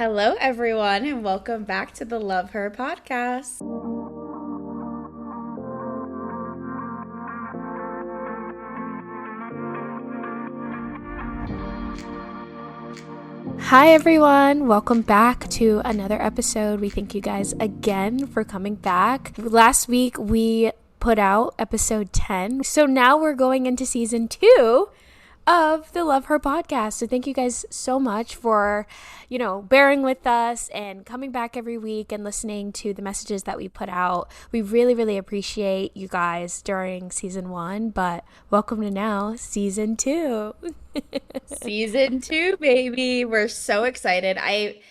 Hello, everyone, and welcome back to the Love Her podcast. Hi everyone, welcome back to another episode. We thank you guys again for coming back. Last week we put out episode 10, so now we're going into season 2 of the Love Her podcast. So thank you guys so much for, bearing with us and coming back every week and listening to the messages that we put out. We really, really appreciate you guys during season 1, but welcome to now season 2. Season 2, baby. We're so excited. I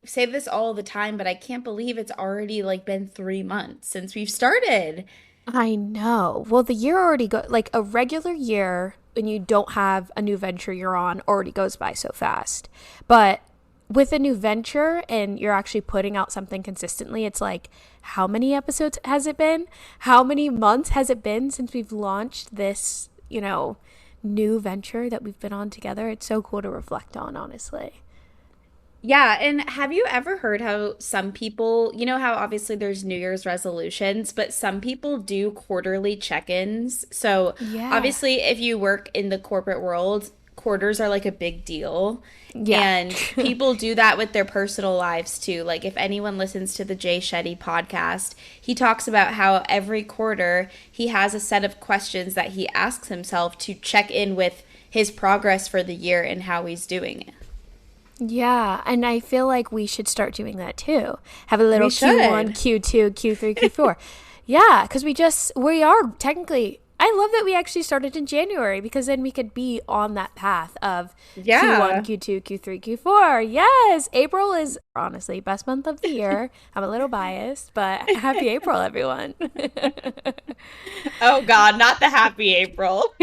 say this all the time, but I can't believe it's already been 3 months since we've started. I know. Well, the year already like a regular year when you don't have a new venture you're on already goes by so fast. But with a new venture and you're actually putting out something consistently, it's like, how many episodes has it been? How many months has it been since we've launched this, new venture that we've been on together? It's so cool to reflect on, honestly. Yeah, and have you ever heard how some people, how obviously there's New Year's resolutions, but some people do quarterly check-ins. So Yeah. obviously, if you work in the corporate world, quarters are like a big deal. Yeah. And people do that with their personal lives too. Like if anyone listens to the Jay Shetty podcast, he talks about how every quarter he has a set of questions that he asks himself to check in with his progress for the year and how he's doing it. Yeah, and I feel like we should start doing that too. Have a little We Q1, should. Q2, Q3, Q4. Yeah, because we are technically, I love that we actually started in January because then we could be on that path of Q1, Yeah. Q2, Q3, Q4. Yes, April is honestly best month of the year. I'm a little biased, but happy April, everyone. Oh God, not the happy April.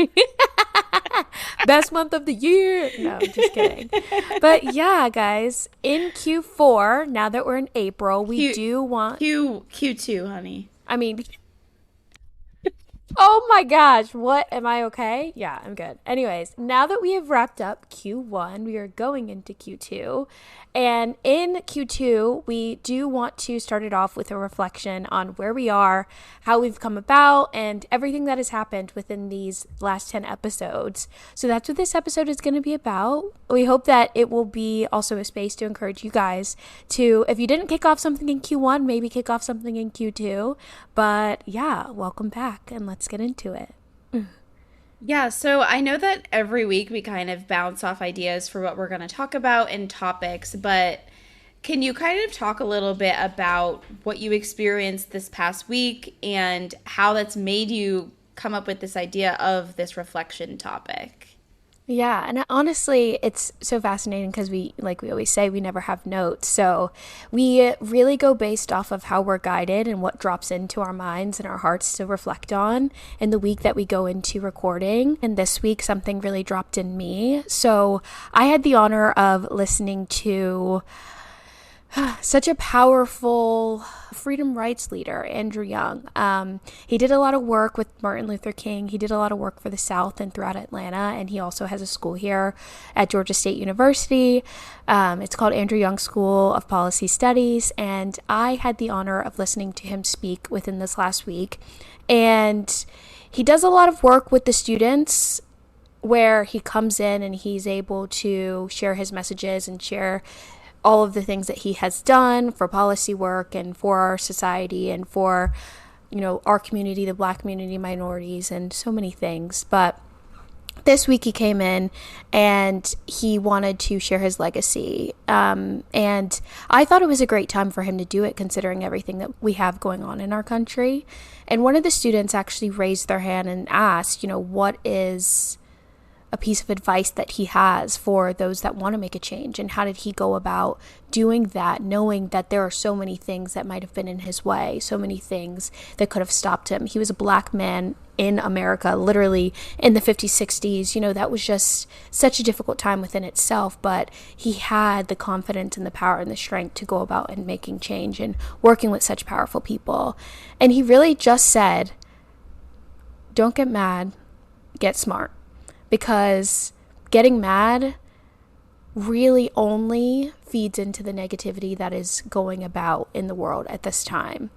Best month of the year. No, just kidding. But yeah, guys, in Q4, now that we're in April, we Q do want, Q2, honey. I mean, oh my gosh, what? Am I okay? Yeah, I'm good. Anyways, now that we have wrapped up Q1, we are going into Q2. And in Q2, we do want to start it off with a reflection on where we are, how we've come about, and everything that has happened within these last 10 episodes. So that's what this episode is going to be about. We hope that it will be also a space to encourage you guys to, if you didn't kick off something in Q1, maybe kick off something in Q2. But yeah, welcome back and let's get into it. Yeah, so I know that every week we kind of bounce off ideas for what we're going to talk about and topics, but can you kind of talk a little bit about what you experienced this past week and how that's made you come up with this idea of this reflection topic? Yeah, and honestly, it's so fascinating because like we always say, we never have notes. So we really go based off of how we're guided and what drops into our minds and our hearts to reflect on in the week that we go into recording. And this week, something really dropped in me. So I had the honor of listening to such a powerful freedom rights leader, Andrew Young. He did a lot of work with Martin Luther King. He did a lot of work for the South and throughout Atlanta, and he also has a school here at Georgia State University. It's called Andrew Young School of Policy Studies, and I had the honor of listening to him speak within this last week. And he does a lot of work with the students where he comes in and he's able to share his messages and share all of the things that he has done for policy work and for our society and for, our community, the Black community, minorities, and so many things. But this week he came in and he wanted to share his legacy. And I thought it was a great time for him to do it, considering everything that we have going on in our country. And one of the students actually raised their hand and asked, what is a piece of advice that he has for those that want to make a change, and how did he go about doing that, knowing that there are so many things that might have been in his way, so many things that could have stopped him. He was a Black man in America, literally in the 50s, 60s. That was just such a difficult time within itself, but he had the confidence and the power and the strength to go about and making change and working with such powerful people. And he really just said, don't get mad, get smart. Because getting mad really only feeds into the negativity that is going about in the world at this time.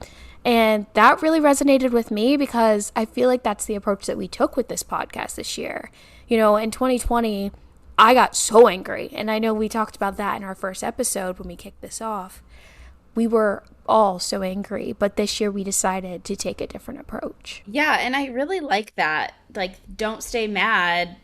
And that really resonated with me because I feel like that's the approach that we took with this podcast this year. In 2020, I got so angry. And I know we talked about that in our first episode when we kicked this off. We were all so angry, but this year we decided to take a different approach. Yeah, and I really like that. Like, don't stay mad,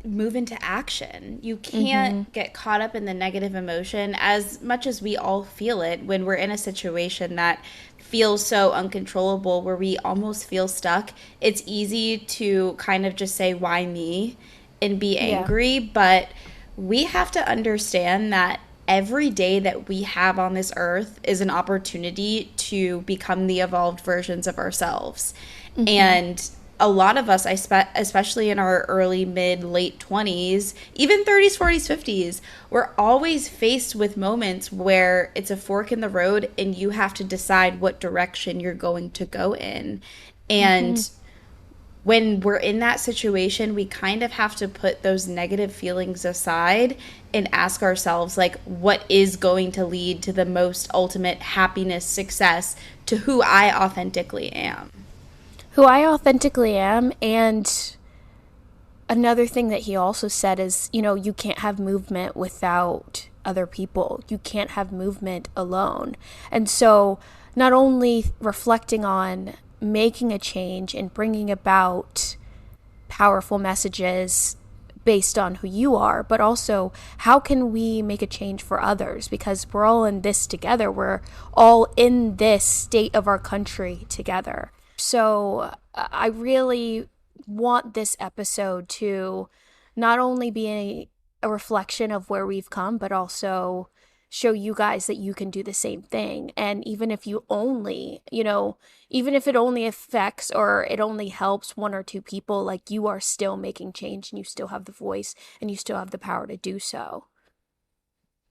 move into action. You can't get caught up in the negative emotion as much as we all feel it when we're in a situation that feels so uncontrollable where we almost feel stuck. It's easy to kind of just say, why me? And be Yeah. angry, but we have to understand that every day that we have on this earth is an opportunity to become the evolved versions of ourselves. And a lot of us, especially in our early, mid, late 20s, even 30s, 40s, 50s, we're always faced with moments where it's a fork in the road and you have to decide what direction you're going to go in. And when we're in that situation, we kind of have to put those negative feelings aside and ask ourselves, like, what is going to lead to the most ultimate happiness, success, to who I authentically am? Who I authentically am. And another thing that he also said is, you can't have movement without other people. You can't have movement alone. And so, not only reflecting on making a change and bringing about powerful messages based on who you are, but also how can we make a change for others? Because we're all in this together. We're all in this state of our country together. So I really want this episode to not only be a reflection of where we've come, but also show you guys that you can do the same thing. And even if you only, even if it only affects or it only helps one or two people, like, you are still making change and you still have the voice and you still have the power to do so.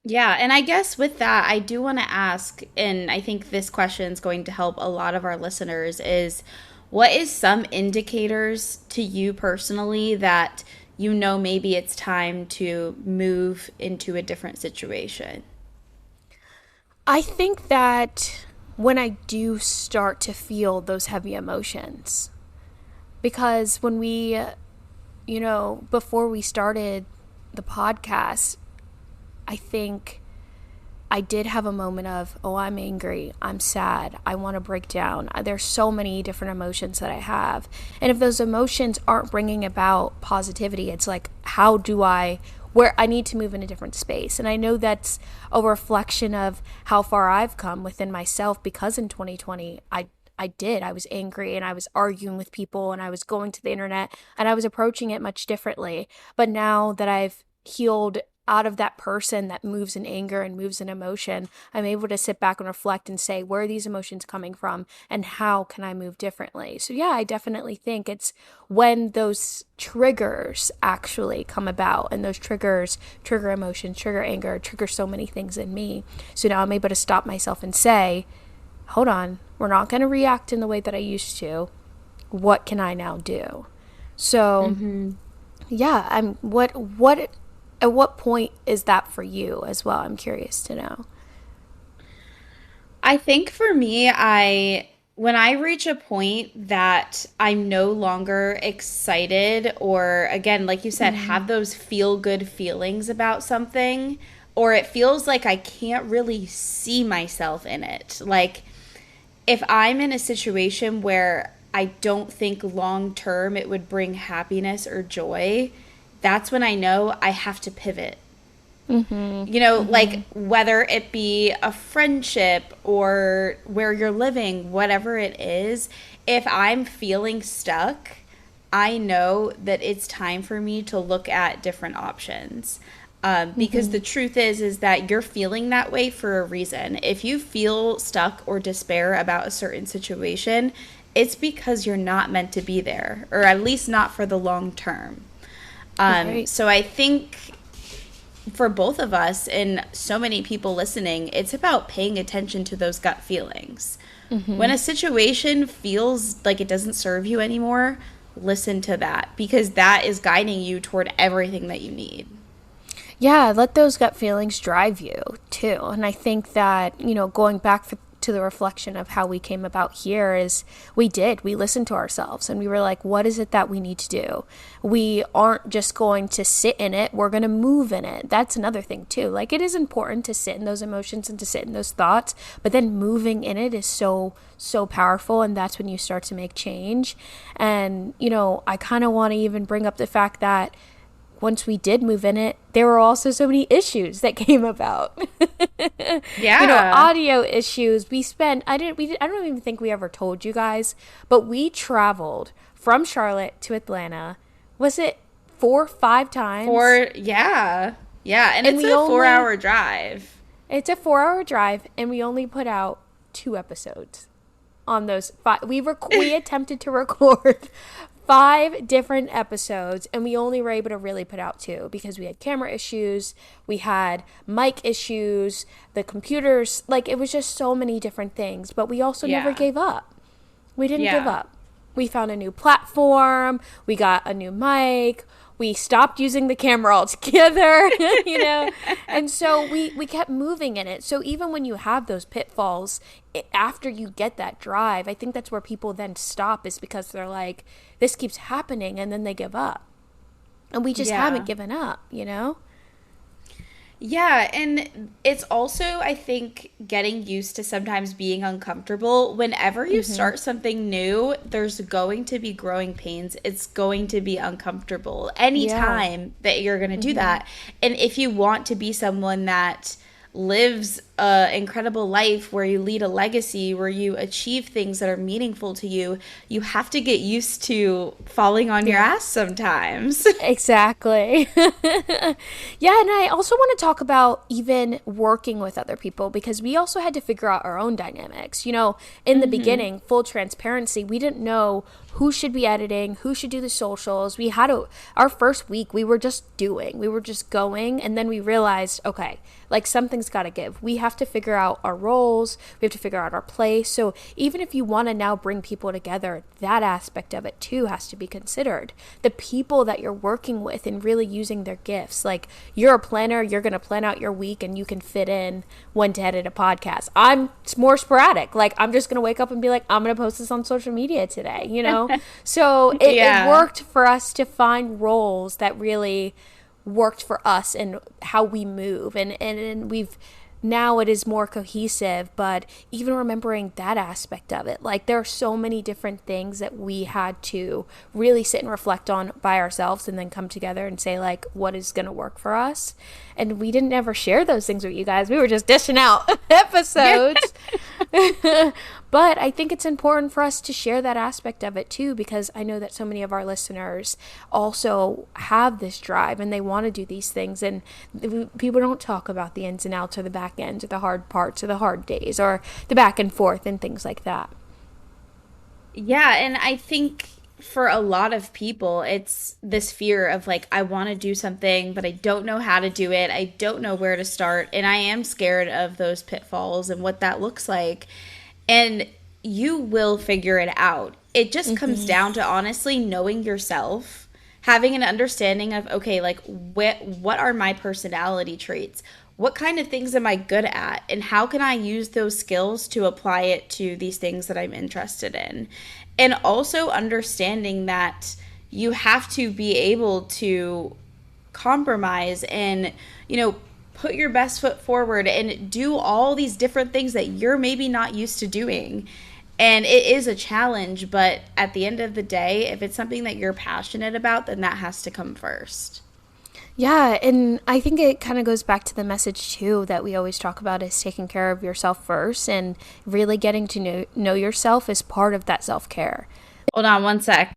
Yeah, and I guess with that, I do want to ask, and I think this question is going to help a lot of our listeners, is what is some indicators to you personally that maybe it's time to move into a different situation? I think that when I do start to feel those heavy emotions, because when we, before we started the podcast, I think I did have a moment of, oh, I'm angry, I'm sad, I want to break down. There's so many different emotions that I have. And if those emotions aren't bringing about positivity, it's like, where I need to move in a different space. And I know that's a reflection of how far I've come within myself, because in 2020, I was angry and I was arguing with people and I was going to the internet and I was approaching it much differently. But now that I've healed out of that person that moves in anger and moves in emotion, I'm able to sit back and reflect and say, where are these emotions coming from and how can I move differently? So yeah, I definitely think it's when those triggers actually come about, and those triggers trigger emotion, trigger anger, trigger so many things in me. So now I'm able to stop myself and say, hold on, we're not going to react in the way that I used to. What can I now do? So yeah, at what point is that for you as well? I'm curious to know. I think for me, when I reach a point that I'm no longer excited, or again, like you said, have those feel good feelings about something, or it feels like I can't really see myself in it. Like, if I'm in a situation where I don't think long term it would bring happiness or joy, that's when I know I have to pivot. Like, whether it be a friendship or where you're living, whatever it is, if I'm feeling stuck, I know that it's time for me to look at different options. Because the truth is that you're feeling that way for a reason. If you feel stuck or despair about a certain situation, it's because you're not meant to be there, or at least not for the long term. Right. So I think for both of us and so many people listening, it's about paying attention to those gut feelings. When a situation feels like it doesn't serve you anymore, listen to that, because that is guiding you toward everything that you need. Yeah, let those gut feelings drive you too. And I think that, going back to the reflection of how we came about here is we listened to ourselves and we were like, what is it that we need to do? We aren't just going to sit in it, we're going to move in it. That's another thing too. Like, it is important to sit in those emotions and to sit in those thoughts, but then moving in it is so powerful, and that's when you start to make change. And I kind of want to even bring up the fact that once we did move in it, there were also so many issues that came about. Yeah. Audio issues. I don't even think we ever told you guys, but we traveled from Charlotte to Atlanta. Was it 4 or 5 times? Yeah. Yeah. And And it's we a four only, hour drive. it's a 4 hour drive, and we only put out 2 episodes on those five. We attempted to record 5 different episodes, and we only were able to really put out two because we had camera issues, we had mic issues, the computers, like it was just so many different things. But we also never Yeah. gave up. We didn't give Yeah. up. We found a new platform, we got a new mic, we stopped using the camera altogether, you know? And so we kept moving in it. So even when you have those pitfalls, after you get that drive, I think that's where people then stop, is because they're like, this keeps happening, and then they give up. And we just haven't Yeah. given up, you know? Yeah, and it's also, I think, getting used to sometimes being uncomfortable. Whenever you start something new, there's going to be growing pains. It's going to be uncomfortable Yeah. anytime that you're going to do that. And if you want to be someone that lives a incredible life where you lead a legacy, where you achieve things that are meaningful to you, you have to get used to falling on your Yeah. ass sometimes. Exactly. Yeah, and I also want to talk about even working with other people, because we also had to figure out our own dynamics. In the beginning, full transparency, we didn't know who should be editing, who should do the socials. Our first week, we were just going, and then we realized, okay, like something's got to give. We have to figure out our roles, we have to figure out our place. So even if you want to now bring people together, that aspect of it too has to be considered. The people that you're working with and really using their gifts. Like, you're a planner, you're going to plan out your week and you can fit in when to edit a podcast. I'm more sporadic. Like, I'm just going to wake up and be like, I'm going to post this on social media today, you know? So it Yeah. worked for us to find roles that really worked for us and how we move. And we've now it is more cohesive, but even remembering that aspect of it, like there are so many different things that we had to really sit and reflect on by ourselves, and then come together and say, like, what is going to work for us. And we didn't ever share those things with you guys, we were just dishing out episodes. But I think it's important for us to share that aspect of it too, because I know that so many of our listeners also have this drive and they want to do these things. And people don't talk about the ins and outs, or the back ends, or the hard parts, or the hard days, or the back and forth, and things like that. Yeah, and I think for a lot of people, it's this fear of like, I want to do something, but I don't know how to do it. I don't know where to start. And I am scared of those pitfalls and what that looks like. And you will figure it out. It just comes down to honestly knowing yourself, having an understanding of, okay, like what are my personality traits? What kind of things am I good at? And how can I use those skills to apply it to these things that I'm interested in? And also understanding that you have to be able to compromise and, you know, put your best foot forward and do all these different things that you're maybe not used to doing. And it is a challenge, but at the end of the day, if it's something that you're passionate about, then that has to come first. Yeah, and I think it kind of goes back to the message too that we always talk about, is taking care of yourself first, and really getting to know yourself is part of that self-care. Hold on one sec.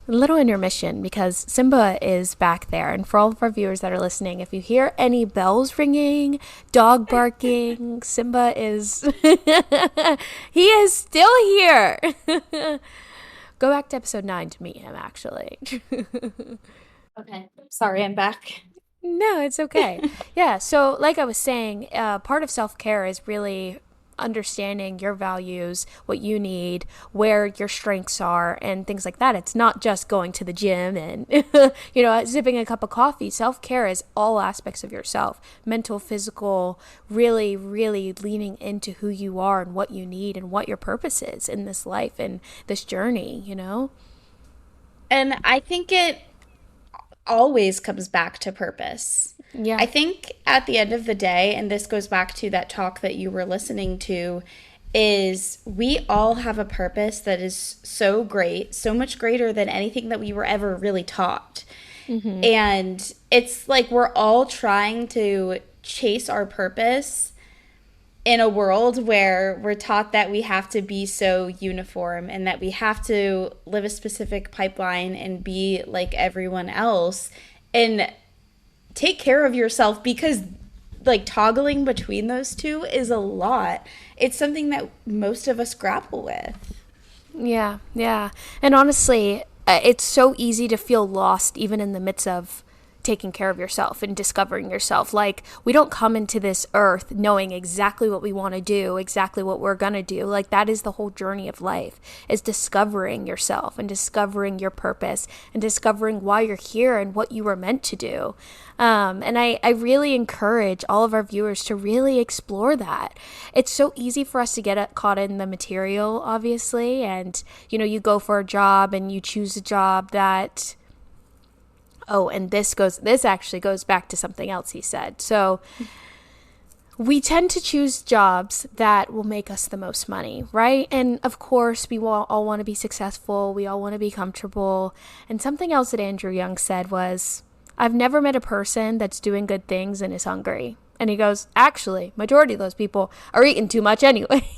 A little intermission because Simba is back there. And for all of our viewers that are listening, if you hear any bells ringing, dog barking, Simba is he is still here. Go back to episode 9 to meet him, actually. Okay. Sorry, I'm back. No, it's okay. Yeah, so like I was saying, part of self care is really understanding your values, what you need, where your strengths are, and things like that. It's not just going to the gym and, zipping a cup of coffee. Self-care is all aspects of yourself, mental, physical, really, really leaning into who you are and what you need and what your purpose is in this life and this journey. And I think it always comes back to purpose. Yeah. I think at the end of the day, and this goes back to that talk that you were listening to, is we all have a purpose that is so great, so much greater than anything that we were ever really taught. And it's like we're all trying to chase our purpose in a world where we're taught that we have to be so uniform and that we have to live a specific pipeline and be like everyone else and take care of yourself, because like toggling between those two is a lot. It's something that most of us grapple with. Yeah, yeah. And honestly, it's so easy to feel lost even in the midst of taking care of yourself and discovering yourself. Like, we don't come into this earth knowing exactly what we want to do, exactly what we're going to do. Like, that is the whole journey of life, is discovering yourself and discovering your purpose and discovering why you're here and what you were meant to do. And I really encourage all of our viewers to really explore that. It's so easy for us to get caught in the material, obviously. And, you go for a job and you choose a job that, oh, and this actually goes back to something else he said. So we tend to choose jobs that will make us the most money, right? And of course, we all want to be successful. We all want to be comfortable. And something else that Andrew Young said was, I've never met a person that's doing good things and is hungry. And he goes, actually, majority of those people are eating too much anyway.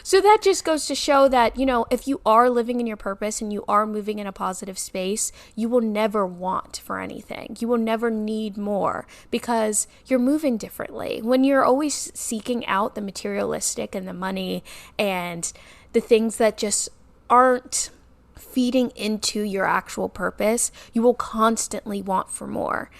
So that just goes to show that, if you are living in your purpose and you are moving in a positive space, you will never want for anything. You will never need more because you're moving differently. When you're always seeking out the materialistic and the money and the things that just aren't feeding into your actual purpose, you will constantly want for more.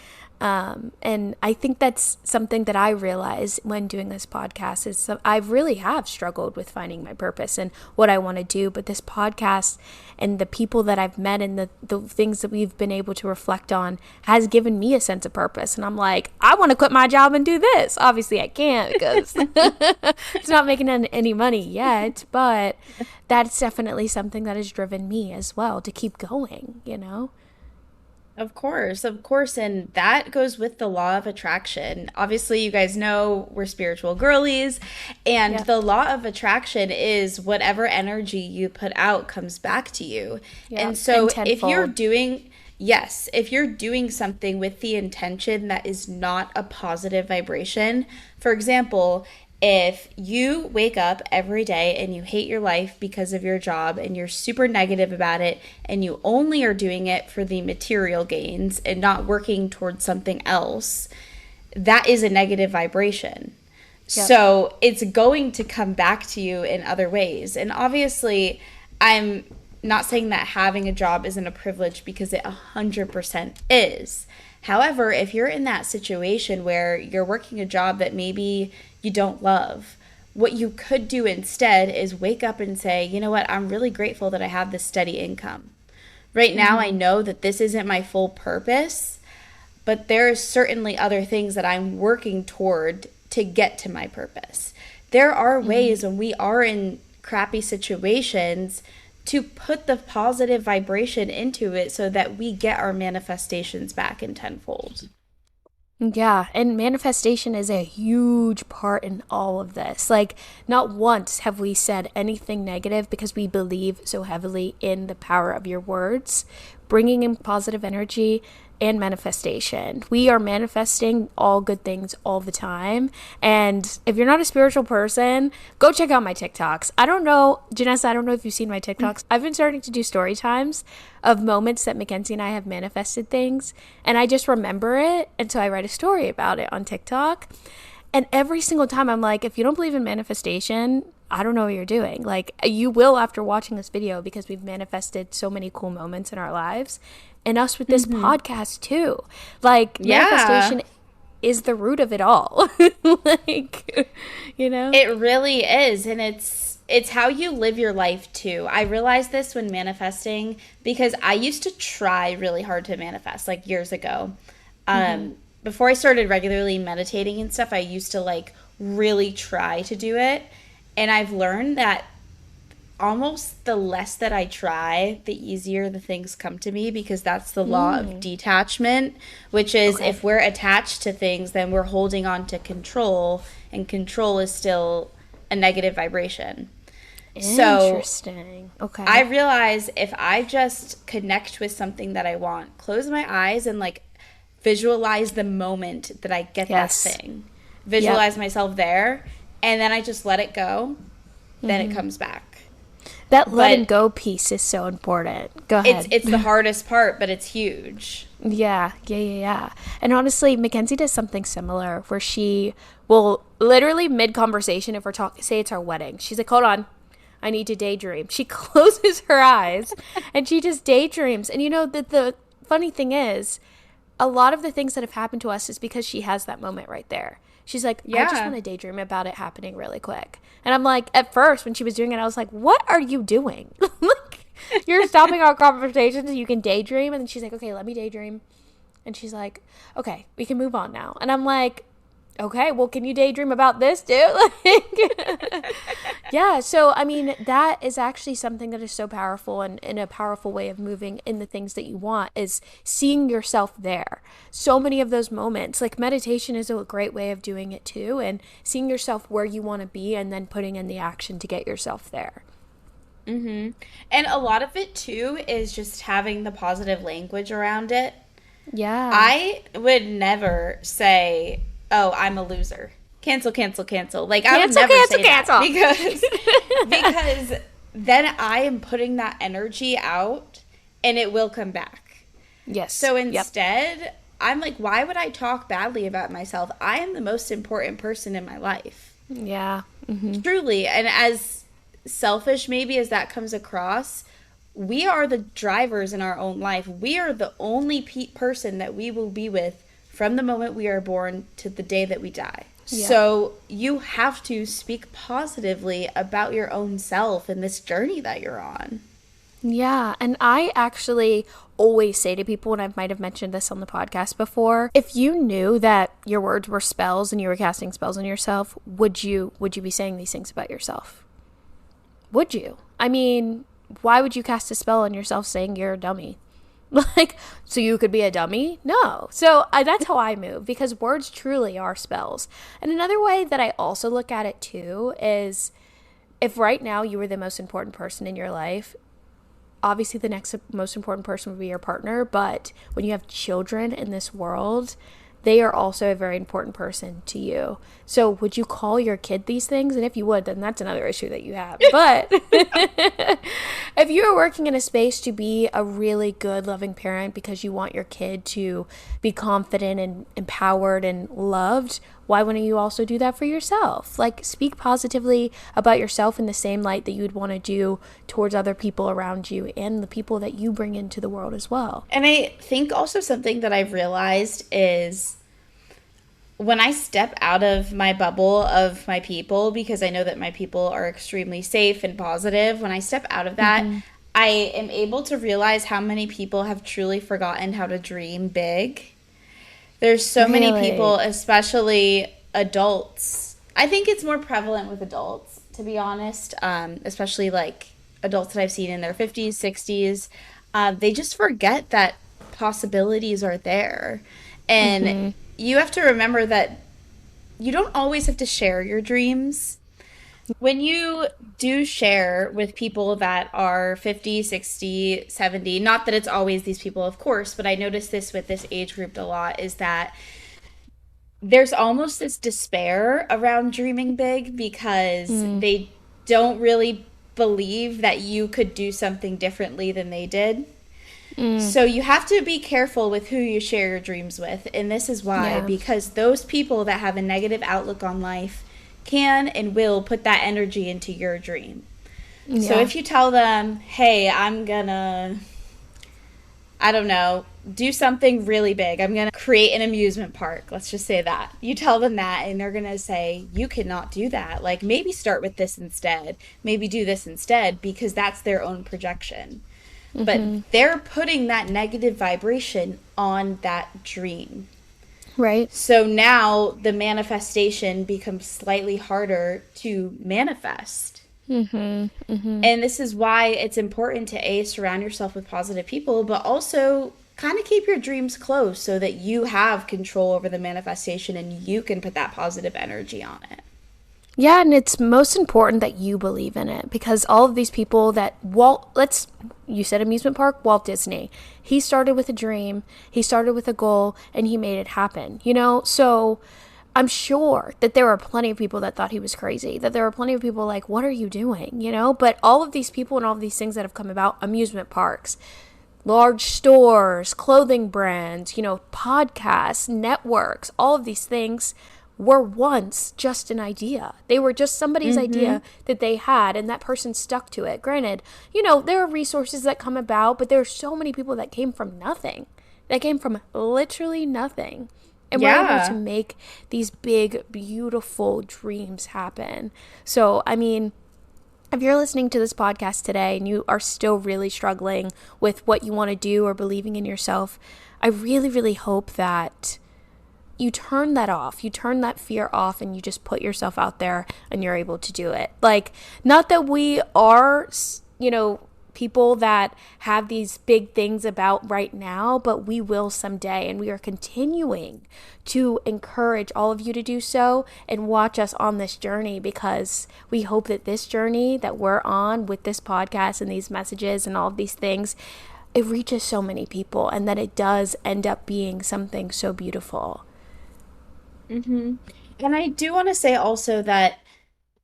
And I think that's something that I realize when doing this podcast is I really have struggled with finding my purpose and what I want to do. But this podcast and the people that I've met and the things that we've been able to reflect on has given me a sense of purpose. And I'm like, I want to quit my job and do this. Obviously I can't because it's not making any money yet, but that's definitely something that has driven me as well to keep going. Of course, of course. And that goes with the law of attraction. Obviously, you guys know we're spiritual girlies, and Yeah. the law of attraction is whatever energy you put out comes back to you. Yeah. And so And if you're tenfold. doing, yes, if you're doing something with the intention that is not a positive vibration, for example, if you wake up every day and you hate your life because of your job and you're super negative about it and you only are doing it for the material gains and not working towards something else, that is a negative vibration. Yep. So it's going to come back to you in other ways. And obviously, I'm not saying that having a job isn't a privilege, because it 100% is. However, if you're in that situation where you're working a job that maybe you don't love, what you could do instead is wake up and say, you know what, I'm really grateful that I have this steady income. Right now, I know that this isn't my full purpose, but there are certainly other things that I'm working toward to get to my purpose. There are ways when we are in crappy situations to put the positive vibration into it so that we get our manifestations back in tenfold. Yeah, and manifestation is a huge part in all of this. Like, not once have we said anything negative because we believe so heavily in the power of your words, bringing in positive energy and manifestation. We are manifesting all good things all the time. And if you're not a spiritual person, go check out my TikToks. I don't know, Janessa, I don't know if you've seen my TikToks. I've been starting to do story times of moments that Mackenzie and I have manifested things. And I just remember it. And so I write a story about it on TikTok. And every single time I'm like, if you don't believe in manifestation, I don't know what you're doing. Like, you will after watching this video, because we've manifested so many cool moments in our lives. And us with this podcast too. Like, Yeah. manifestation is the root of it all. Like, you know? It really is, and it's how you live your life too. I realized this when manifesting because I used to try really hard to manifest like years ago. Before I started regularly meditating and stuff, I used to like really try to do it, and I've learned that almost the less that I try, the easier the things come to me because that's the law of detachment, which is Okay. if we're attached to things, then we're holding on to control, and control is still a negative vibration. So Interesting. I Okay. realize if I just connect with something that I want, close my eyes and like visualize the moment that I get that Yes. thing, Yep. visualize myself there, and then I just let it go, then it comes back. That letting But go piece is so important. Go it's ahead. it's the hardest part, but it's huge. Yeah. And honestly, Mackenzie does something similar where she will literally mid conversation, if we're talking, say it's our wedding, she's like, hold on, I need to daydream. She closes her eyes and she just daydreams. And you know, that the funny thing is, a lot of the things that have happened to us is because she has that moment right there. She's like, I just Yeah. want to daydream about it happening really quick. And I'm like, at first, when she was doing it, I was like, what are you doing? Like, you're stopping our conversation so you can daydream. And then she's like, okay, let me daydream. And she's like, okay, we can move on now. And I'm like, okay, well, can you daydream about this, dude? Like, yeah, so I mean, that is actually something that is so powerful and a powerful way of moving in the things that you want is seeing yourself there. So many of those moments, like meditation is a great way of doing it too, and seeing yourself where you want to be and then putting in the action to get yourself there. And a lot of it too is just having the positive language around it. Yeah. I would never say, "Oh, I'm a loser." Cancel, cancel, cancel. Like I would Cancel, never cancel, say that cancel. because then I am putting that energy out and it will come back. Yes. So Yep. instead, I'm like, why would I talk badly about myself? I am the most important person in my life. Yeah. Truly. And as selfish maybe as that comes across, we are the drivers in our own life. We are the only person that we will be with from the moment we are born to the day that we die. Yep. So you have to speak positively about your own self and this journey that you're on. Yeah, and I actually always say to people, and I might have mentioned this on the podcast before, if you knew that your words were spells and you were casting spells on yourself, would you be saying these things about yourself? Would you? I mean, why would you cast a spell on yourself saying you're a dummy? Like, so you could be a dummy? No. So that's how I move because words truly are spells. And another way that I also look at it too is if right now you were the most important person in your life, obviously the next most important person would be your partner, but when you have children in this world, they are also a very important person to you. So would you call your kid these things? And if you would, then that's another issue that you have. But if you are working in a space to be a really good loving parent because you want your kid to be confident and empowered and loved, why wouldn't you also do that for yourself? Like, speak positively about yourself in the same light that you would want to do towards other people around you and the people that you bring into the world as well. And I think also something that I've realized is when I step out of my bubble of my people, because I know that my people are extremely safe and positive, when I step out of that, I am able to realize how many people have truly forgotten how to dream big. There's so many people, Really? especially adults. I think it's more prevalent with adults, to be honest, especially like adults that I've seen in their 50s, 60s. They just forget that possibilities are there. And you have to remember that you don't always have to share your dreams. When you do share with people that are 50, 60, 70, not that it's always these people, of course, but I notice this with this age group a lot is that there's almost this despair around dreaming big because they don't really believe that you could do something differently than they did. So you have to be careful with who you share your dreams with. And this is why, Yeah. because those people that have a negative outlook on life can and will put that energy into your dream. So Yeah. if you tell them, hey, I'm gonna I don't know, do something really big. I'm going to create an amusement park. Let's just say that. You tell them that, and they're going to say, you cannot do that. Like, maybe start with this instead. Maybe do this instead, because that's their own projection. But Mm-hmm. they're putting that negative vibration on that dream. Right. So now the manifestation becomes slightly harder to manifest. Mm-hmm. Mm-hmm. And this is why it's important to A, surround yourself with positive people, but also kind of keep your dreams close so that you have control over the manifestation and you can put that positive energy on it. Yeah, and it's most important that you believe in it because all of these people that you said amusement park, Walt Disney. He started with a dream, he started with a goal, and he made it happen, you know? So I'm sure that there were plenty of people that thought he was crazy, that there were plenty of people like, what are you doing, you know? But all of these people and all of these things that have come about, amusement parks, large stores, clothing brands, you know, podcasts, networks, all of these things were once just an idea. They were just somebody's Mm-hmm. idea that they had, and that person stuck to it. Granted, you know, there are resources that come about, but there are so many people that came from nothing, that came from literally nothing. And we're able to Yeah. make these big, beautiful dreams happen. So, I mean, if you're listening to this podcast today and you are still really struggling with what you want to do or believing in yourself, I really, really hope that you turn that off. You turn that fear off and you just put yourself out there and you're able to do it. Like, not that we are, you know, people that have these big things about right now, but we will someday. And we are continuing to encourage all of you to do so and watch us on this journey because we hope that this journey that we're on with this podcast and these messages and all of these things, it reaches so many people and that it does end up being something so beautiful. Mm-hmm. And I do want to say also that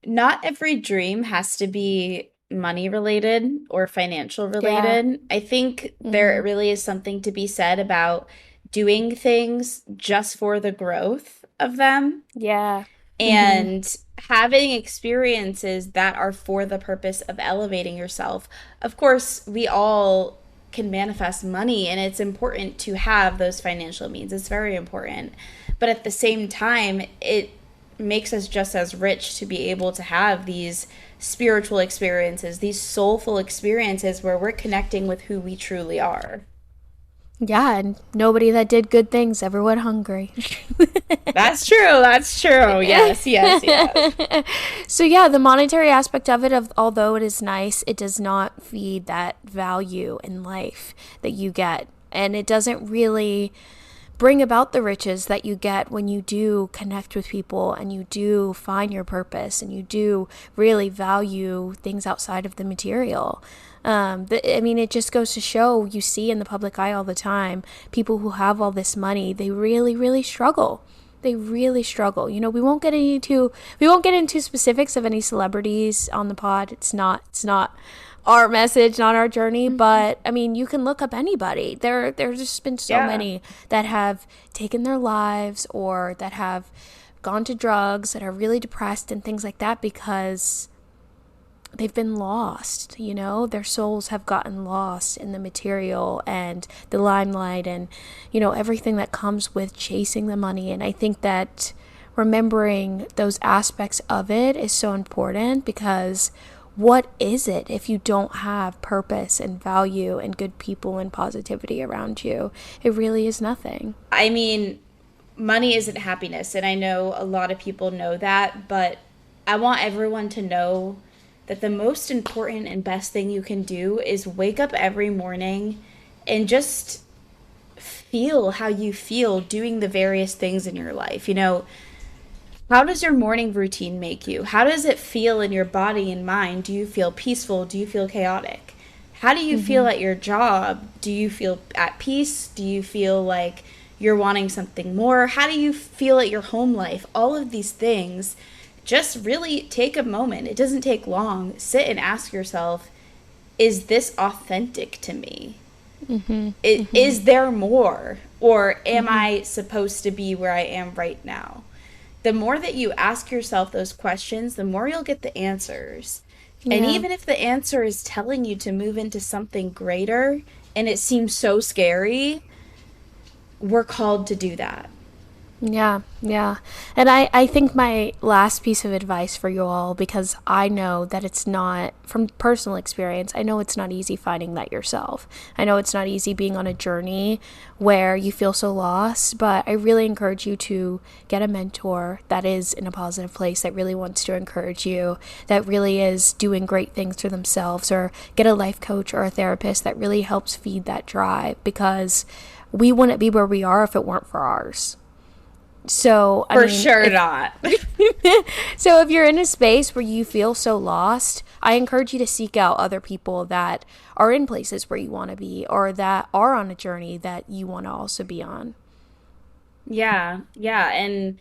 not every dream has to be money related or financial Yeah. related. I think there Mhm. really is something to be said about doing things just for the growth of them Yeah. Mhm. and having experiences that are for the purpose of elevating yourself. Of course, we all can manifest money, and it's important to have those financial means. It's very important. But at the same time, it makes us just as rich to be able to have these spiritual experiences, these soulful experiences where we're connecting with who we truly are. Yeah, and nobody that did good things ever went hungry. That's true. That's true. Yes, yes, yes. So yeah, the monetary aspect of it, of although it is nice, it does not feed that value in life that you get, and it doesn't really bring about the riches that you get when you do connect with people and you do find your purpose and you do really value things outside of the material. I mean, it just goes to show, you see in the public eye all the time, people who have all this money, they really, really struggle. They really struggle. You know, we won't get into specifics of any celebrities on the pod. It's not our message, not our journey, Mhm. but I mean, you can look up anybody. There's just been so Yeah. many that have taken their lives or that have gone to drugs, that are really depressed and things like that because they've been lost, you know, their souls have gotten lost in the material and the limelight and, you know, everything that comes with chasing the money. And I think that remembering those aspects of it is so important because what is it if you don't have purpose and value and good people and positivity around you? It really is nothing. I mean, money isn't happiness, and I know a lot of people know that, but I want everyone to know that the most important and best thing you can do is wake up every morning and just feel how you feel doing the various things in your life. How does your morning routine make you? How does it feel in your body and mind? Do you feel peaceful? Do you feel chaotic? How do you feel Mm-hmm. at your job? Do you feel at peace? Do you feel like you're wanting something more? How do you feel at your home life? All of these things, just really take a moment. It doesn't take long. Sit and ask yourself, is this authentic to me? Mm-hmm. Mm-hmm. Is there more? Or am Mm-hmm. I supposed to be where I am right now? The more that you ask yourself those questions, the more you'll get the answers. And Yeah. even if the answer is telling you to move into something greater, and it seems so scary, we're called to do that. Yeah, yeah. And I think my last piece of advice for you all, because I know that it's not, from personal experience, I know it's not easy finding that yourself. I know it's not easy being on a journey where you feel so lost, but I really encourage you to get a mentor that is in a positive place, that really wants to encourage you, that really is doing great things for themselves, or get a life coach or a therapist that really helps feed that drive, because we wouldn't be where we are if it weren't for ours. So, I For mean, sure if not. so if you're in a space where you feel so lost, I encourage you to seek out other people that are in places where you want to be, or that are on a journey that you want to also be on. Yeah, yeah. And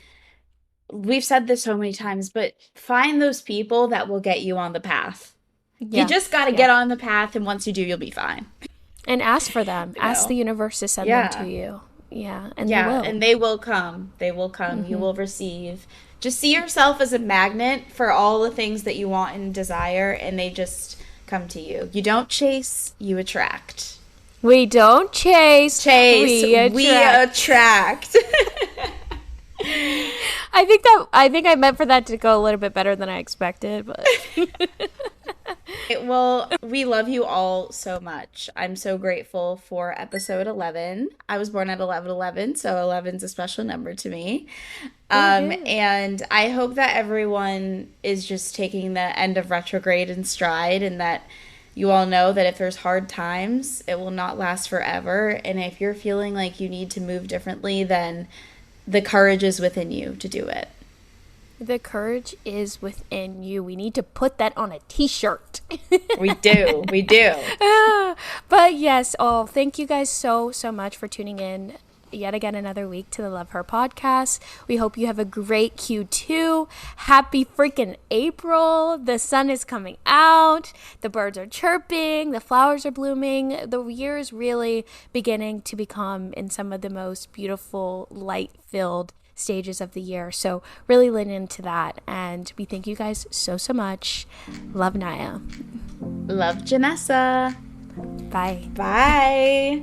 we've said this so many times, but find those people that will get you on the path. You Yeah. just got to Yeah. get on the path, and once you do, you'll be fine. And ask for them. You Ask the know? universe to send them to Yeah. you. Yeah, and they Yeah, will. and they will come. They will come. You will receive. Just see yourself as a magnet for all the things that you want and desire, and they just come to you. You don't chase, you attract. We don't chase, Chase, we we attract. attract. I think I meant for that to go a little bit better than I expected, but Well, we love you all so much. I'm so grateful for episode 11. I was born at 11/11, so 11's a special number to me. woohoo. And I hope that everyone is just taking the end of retrograde in stride, and that you all know that if there's hard times, it will not last forever. And if you're feeling like you need to move differently, then the courage is within you to do it. The courage is within you. We need to put that on a t-shirt. We do. We do. But yes, oh, thank you guys so much for tuning in yet again another week to the Love Her podcast. We hope you have a great Q2. Happy freaking April. The sun is coming out. The birds are chirping. The flowers are blooming. The year is really beginning to become in some of the most beautiful, light-filled stages of the year. So really lean into that. And we thank you guys so much. Love, Nyia. Love, Janessa. Bye. Bye.